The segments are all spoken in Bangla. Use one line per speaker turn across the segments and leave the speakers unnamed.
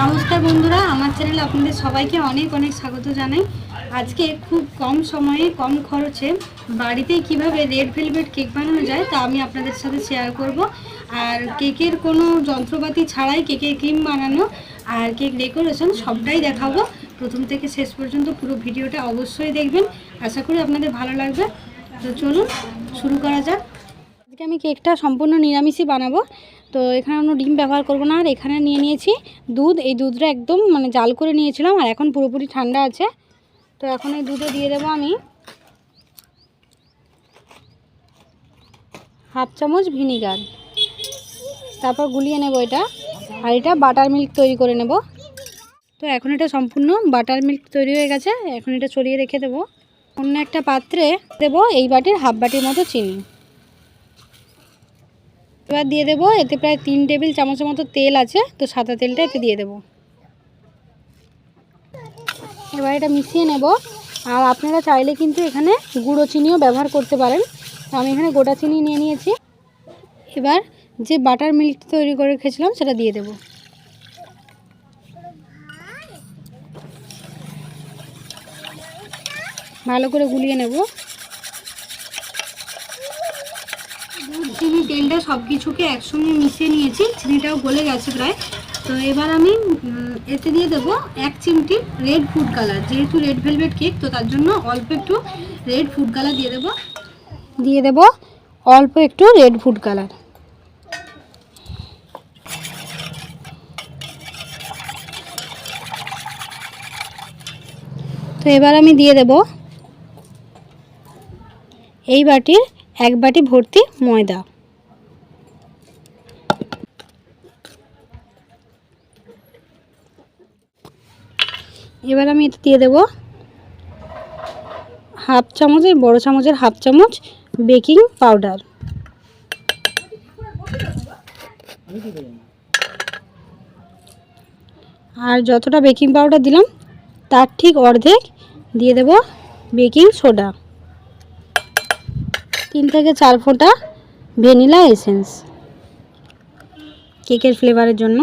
নমস্কার বন্ধুরা, আমার চ্যানেলে আপনাদের সবাইকে অনেক অনেক স্বাগত জানাই। আজকে খুব কম সময়ে কম খরচে বাড়িতেই কিভাবে রেড ভেলভেট কেক বানানো যায় তা আমি আপনাদের সাথে শেয়ার করব। আর কেকের কোনো যন্ত্রপাতি ছাড়াই কেকের ক্রিম বানানো আর কেক ডেকোরেশন সবটাই দেখাবো। প্রথম থেকে শেষ পর্যন্ত পুরো ভিডিওটা অবশ্যই দেখবেন, আশা করি আপনাদের ভালো লাগবে। তো চলুন শুরু করা যাক। আজকে আমি কেকটা সম্পূর্ণ নিরামিষই বানাবো, তো এখানে কোনো ডিম ব্যবহার করব না। আর এখানে নিয়ে নিয়েছি দুধ। এই দুধটা একদম জাল করে নিয়েছিলাম আর এখন পুরোপুরি ঠান্ডা আছে। তো এখন এই দুধে দিয়ে দেবো আমি হাফ চামচ ভিনিগার, তারপর গুলিয়ে নেব এটা। আর এটা বাটার মিল্ক তৈরি করে নেব। তো এখন এটা সম্পূর্ণ বাটার মিল্ক তৈরি হয়ে গেছে। এখন এটা ছড়িয়ে রেখে দেবো। অন্য একটা পাত্রে দেবো এই বাটির হাফ বাটির মতো চিনি। এবার দিয়ে দেবো এতে প্রায় 3 টেবিল চামচের মতো তেল আছে, তো সাদা তেলটা এতে দিয়ে দেবো। এবার এটা মিশিয়ে নেব। আর আপনারা চাইলে কিন্তু এখানে গুঁড়ো চিনিও ব্যবহার করতে পারেন, তো আমি এখানে গোটা চিনি নিয়ে নিয়েছি। এবার যে বাটার মিল্ক তৈরি করে রেখেছিলাম সেটা দিয়ে দেব। ভালো করে গুলিয়ে নেব। দুধ চিনি তেলটা সব কিছুকে একসঙ্গে মিশিয়ে নিয়েছি, চিনিটাও গলে গেছে প্রায়। তো এবার আমি এতে দিয়ে দেবো 1 চিমটি রেড ফুড কালার। যেহেতু রেড ভেলভেট কেক, তো তার জন্য অল্প একটু রেড ফুড কালার দিয়ে দেব অল্প একটু রেড ফুড কালার। তো এবার আমি দিয়ে দেব এই বাটির 1 বাটি ভর্তি ময়দা। এবার আমি এতে দিয়ে দেব হাফ চামচের বড় চামচের হাফ চামচ বেকিং পাউডার। আর যতটা বেকিং পাউডার দিলাম তার ঠিক অর্ধেক দিয়ে দেব বেকিং সোডা। 3 থেকে 4 ফোঁটা ভ্যানিলা এসেন্স কেকের ফ্লেভারের জন্য।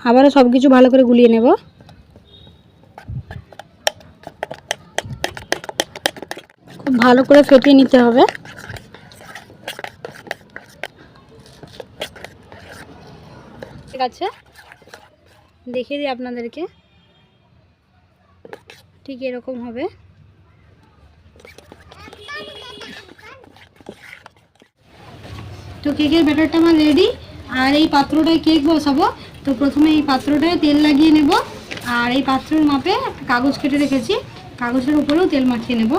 আবারও সব কিছু ভালো করে গুলিয়ে নেব। খুব ভালো করে ফেটিয়ে নিতে হবে। ঠিক আছে, দেখিয়ে দিই আপনাদেরকে। ঠিক এরকম হবে। তো কেকের ব্যাটারটা আমার রেডি। আর এই পাত্রটায় কেক বসাবো। তো প্রথমে এই পাত্রটায় তেল লাগিয়ে নেব। আর এই পাত্রের মাপে একটা কাগজ কেটে রেখেছি, কাগজের উপরেও তেল মাখিয়ে নেব।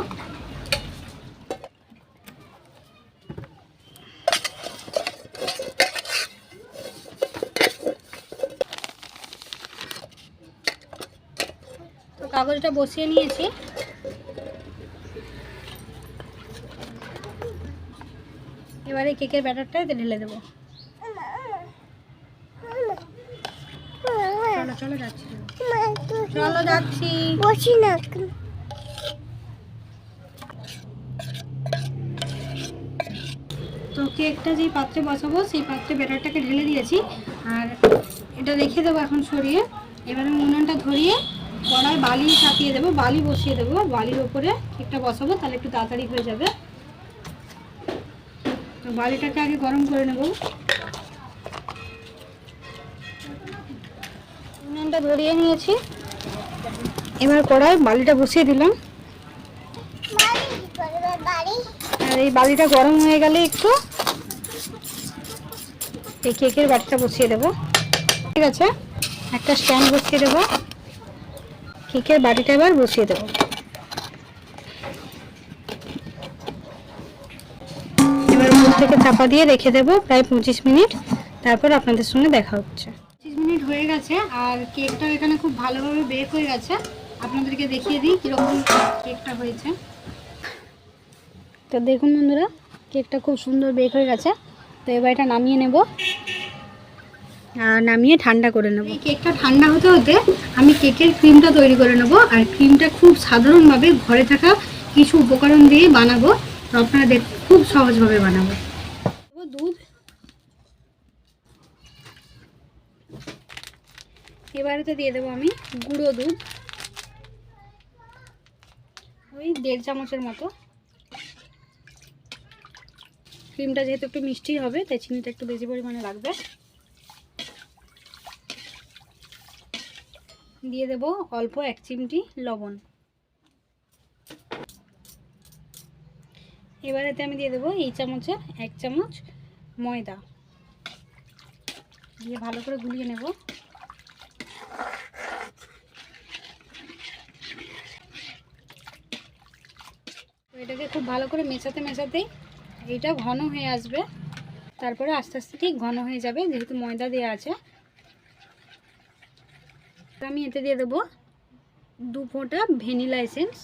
তো কাগজটা বসিয়ে নিয়েছি। এবারে কেকের ব্যাটারটা এতে ঢেলে দেবো। চলো যাচ্ছি, চলো যাচ্ছি। তো কেকটা যেই পাত্রে বসাবো সেই পাত্রে ব্যাটারটাকে ঢেলে দিয়েছি। আর এটা রেখে দেবো এখন সরিয়ে। এবারে উনুনটা ধরিয়ে কড়ায় বালি চাপিয়ে দেবো, বালি বসিয়ে দেবো। বালির ওপরে কেকটা বসাবো, তাহলে একটু তাড়াতাড়ি হয়ে যাবে। তো বালিটাকে আগে গরম করে নেব। উনুনটা ধরিয়ে নিয়েছি। এবার কড়ায় বালিটা বসিয়ে দিলাম। আর এই বালিটা গরম হয়ে গেলে একটু এই কেকের বাটিটা বসিয়ে দেবো। ঠিক আছে, একটা স্ট্যান্ড বসিয়ে দেবো। কেকের বাটিটা এবার বসিয়ে দেবো। এবার উপর থেকে চাপা দিয়ে রেখে দেবো প্রায় 25 মিনিট। তারপর আপনাদের সঙ্গে দেখা হচ্ছে। 25 মিনিট হয়ে গেছে আর কেকটা এখানে খুব ভালোভাবে বেক হয়ে গেছে। আপনাদেরকে দেখিয়ে দিই কীরকম কেকটা হয়েছে। তো দেখুন বন্ধুরা, কেকটা খুব সুন্দর বেক হয়ে গেছে। তো এবার এটা নামিয়ে নেব আর নামিয়ে ঠান্ডা করে নেব। এই কেকটা ঠান্ডা হতে হতে আমি কেকের ক্রিমটা তৈরি করে নেব। আর ক্রিমটা খুব সাধারণভাবে ঘরে থাকা কিছু উপকরণ দিয়ে বানাবো। তো আপনারা খুব সহজভাবে বানাবো। দুধ এবারেতে দিয়ে দেবো আমি গুঁড়ো দুধ, ওই 1.5 চামচের মতো। ক্রিমটা যেহেতু একটু মিষ্টি হবে তাই চিনিটা একটু বেশি পরিমাণে লাগবে। দিয়ে দেব অল্প 1 চিমটি লবণ। এবারেতে আমি দিয়ে দেবো এই চামচের 1 চামচ ময়দা, দিয়ে ভালো করে গুলিয়ে নেব। এটাকে খুব ভালো করে মেশাতেই এইটা ঘন হয়ে আসবে, তারপরে আস্তে আস্তে ঠিক ঘন হয়ে যাবে যেহেতু ময়দা দেওয়া আছে। আমি এতে দিয়ে দেবো 2 ফোঁটা ভ্যানিলা এসেন্স।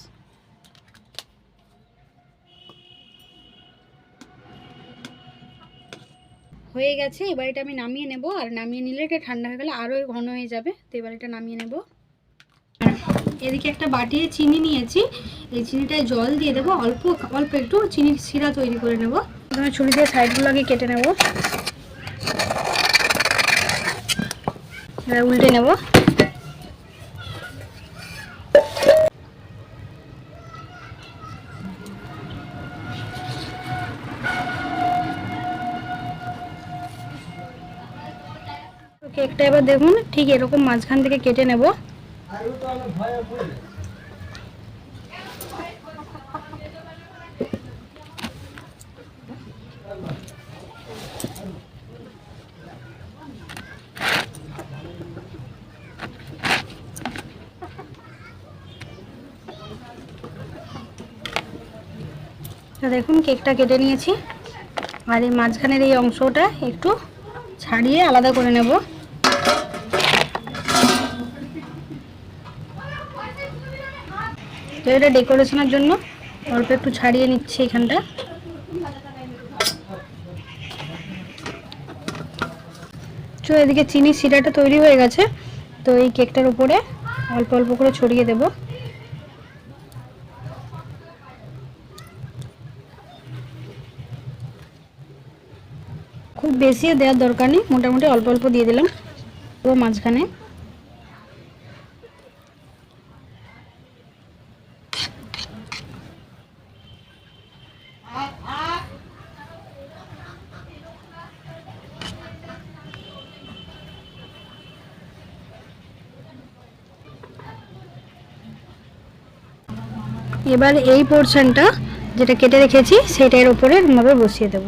হয়ে গেছে, এবার এটা আমি নামিয়ে নেব। আর নামিয়ে নিলে এটা ঠান্ডা হয়ে গেলে আরও ঘন হয়ে যাবে, তো এবার এটা নামিয়ে নেব। এদিকে একটা বাটিতে চিনি নিয়েছি, এই চিনিটায় জল দিয়ে দেবো, অল্প অল্প একটু চিনির শিরা তৈরি করে নেব। প্রথমে ছুরি দিয়ে সাইডগুলো আগে কেটে নেব, এবার উল্টে নেব। কেকটা এবার দেখুন ঠিক এরকম মাঝখান থেকে কেটে নেব। দেখুন কেকটা কেটে নিয়েছি, আর এই মাঝখানের এই অংশটা একটু ছাড়িয়ে আলাদা করে নেব। তো এটা ডেকোরেশনের জন্য অল্প একটু ছাড়িয়ে নিচ্ছি এখানটা। তো এদিকে চিনির শিরাটা তৈরি হয়ে গেছে, তো এই কেকটার উপরে অল্প অল্প করে ছড়িয়ে দেব। খুব বেশি দেওয়ার দরকার নেই, মোটামুটি অল্প অল্প দিয়ে দিলাম পুরো মাঝখানে। এবার এই পোরশনটা যেটা কেটে রেখেছি সেটার উপরে এভাবে বসিয়ে দেব।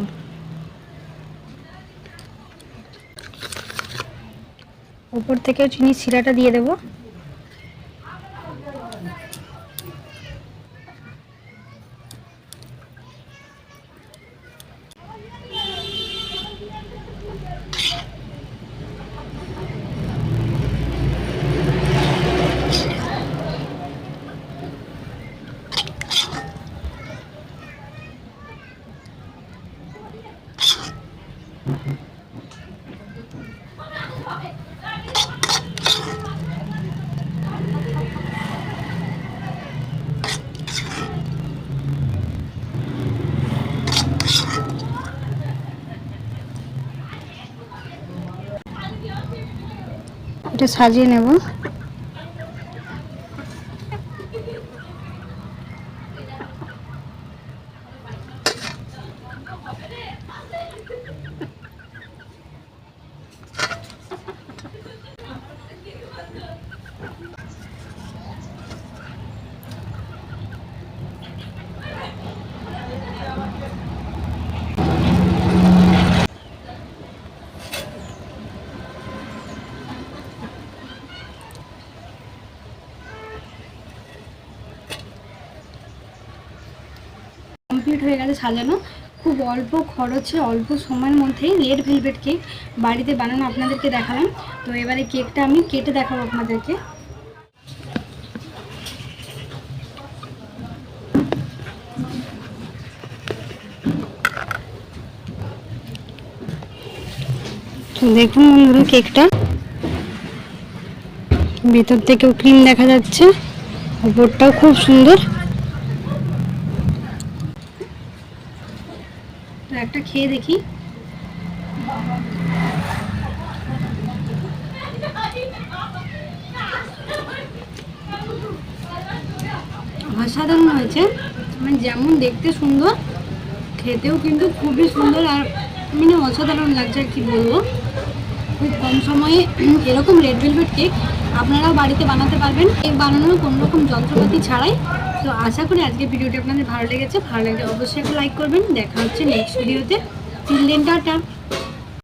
উপর থেকে চিনির শিরাটা দিয়ে দেব। এটা সাজিয়ে নেব। কমপ্লিট হয়ে গেছে সাজানো। খুব অল্প খরচে অল্প সময়ের মধ্যেই রেড ভেলভেট কেক বাড়িতে বানানো আপনাদেরকে দেখালাম। তো এবারে কেকটা আমি কেটে দেখাবো আপনাদেরকে। দেখুন বন্ধুরা কেকটা ভেতর থেকেও ক্রিম দেখা যাচ্ছে, উপরটাও খুব সুন্দর। একটা খেয়ে দেখি। অসাধারণ হয়েছে। মানে যেমন দেখতে সুন্দর, খেতেও কিন্তু খুবই সুন্দর আর মানে অসাধারণ লাগছে। আর কি বলবো, খুব কম সময়ে এরকম রেড ভেলভেট কেক আপনারাও বাড়িতে বানাতে পারবেন, কেক বানানোর কোনো রকম যন্ত্রপাতি ছাড়াই। তো আশা করি আজকে ভিডিওটি আপনাদের ভালো লেগেছে। ভালো লাগলে অবশ্যই একটা লাইক করবেন। দেখা হচ্ছে নেক্সট ভিডিওতে। Till then tata.